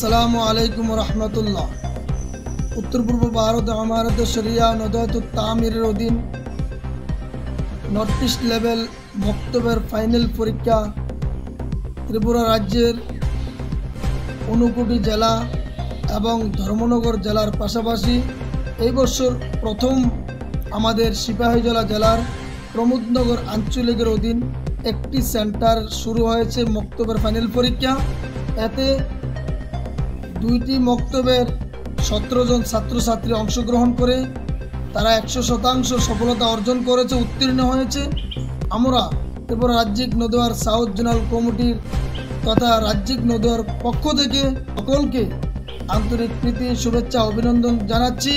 আসসালামু আলাইকুম রহমতুল্লাহ। উত্তর পূর্ব ভারত আমারত শরিয়া নদাতুত তামিরের অধীন নর্থ ইস্ট লেভেল মক্তবের ফাইনাল পরীক্ষা ত্রিপুরা রাজ্যের ঊনকোটি জেলা এবং ধর্মনগর জেলার পাশাপাশি এই বছর প্রথম আমাদের সিপাহীজলা জেলার প্রমোদনগর আঞ্চলিকের অধীন একটি সেন্টার শুরু হয়েছে মক্তবের ফাইনাল পরীক্ষা। এতে দুইটি মক্তবের 17 জন ছাত্রছাত্রী অংশগ্রহণ করে তারা 100% সফলতা অর্জন করেছে, উত্তীর্ণ হয়েছে। আমরা ত্রিপুরা রাজ্যিক নদীয়ার সাউথ জোনাল কমিটির তথা রাজ্যিক নদীয়ার পক্ষ থেকে সকলকে আন্তরিক প্রীতি শুভেচ্ছা অভিনন্দন জানাচ্ছি।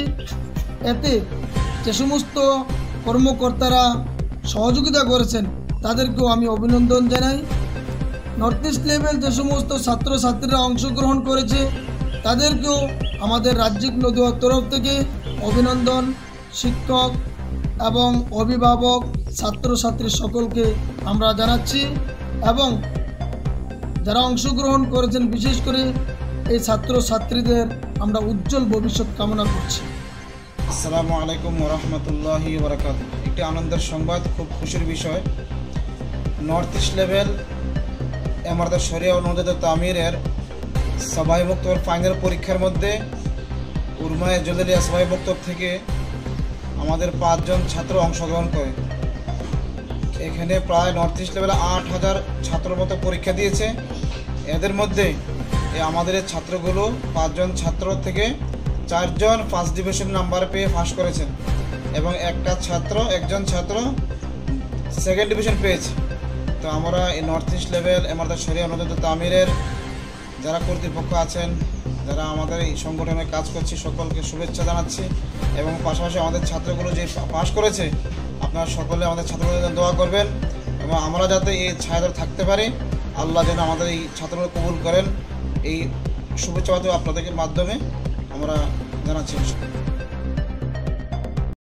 এতে যে সমস্ত কর্মকর্তারা সহযোগিতা করেছেন তাদেরকেও আমি অভিনন্দন জানাই। নর্থ ইস্ট লেভেল যে সমস্ত ছাত্রছাত্রীরা অংশগ্রহণ করেছে তাদেরকেও আমাদের রাজ্যিক নদীয়ার তরফ থেকে অভিনন্দন। শিক্ষক এবং অভিভাবক ছাত্রছাত্রী সকলকে আমরা জানাচ্ছি এবং যারা অংশগ্রহণ করেছেন বিশেষ করে এই ছাত্রছাত্রীদের আমরা উজ্জ্বল ভবিষ্যৎ কামনা করছি। আসসালামু আলাইকুম ওরহমতুল্লাহি ওবরাকাতুহু। একটি আনন্দের সংবাদ, খুব খুশির বিষয়। নর্থ ইস্ট লেভেল আমাদের শরিয়া অনুমোদিত তামিরের সবাই বক্তব্য ফাইনাল পরীক্ষার মধ্যে উরমায়ে জলিলিয়া সবাই বক্তব্য থেকে আমাদের 5 জন ছাত্র অংশগ্রহণ করে। এখানে প্রায় নর্থ ইস্ট লেভেলে 8000 ছাত্রের মতো পরীক্ষা দিয়েছে। এদের মধ্যে আমাদের এই ছাত্রগুলো 5 জন ছাত্র থেকে 4 জন ফার্স্ট ডিভিশন নাম্বার পেয়ে পাস করেছেন এবং একজন ছাত্র সেকেন্ড ডিভিশন পেয়েছে। তো আমরা এই নর্থ ইস্ট লেভেল আমাদের শরিয়া অনুমোদিত তামিরের যারা কর্তৃপক্ষ আছেন, যারা আমাদের এই সংগঠনে কাজ করছে, সকলকে শুভেচ্ছা জানাচ্ছি এবং পাশাপাশি আমাদের ছাত্রগুলো যে পাস করেছে আপনারা সকলে আমাদের ছাত্রদের দোয়া করবেন এবং আমরা যাতে এই ছায়াতে থাকতে পারি, আল্লাহ যেন আমাদের এই ছাত্রগুলো কবুল করেন, এই শুভেচ্ছা আপনাদের মাধ্যমে আমরা জানাচ্ছি।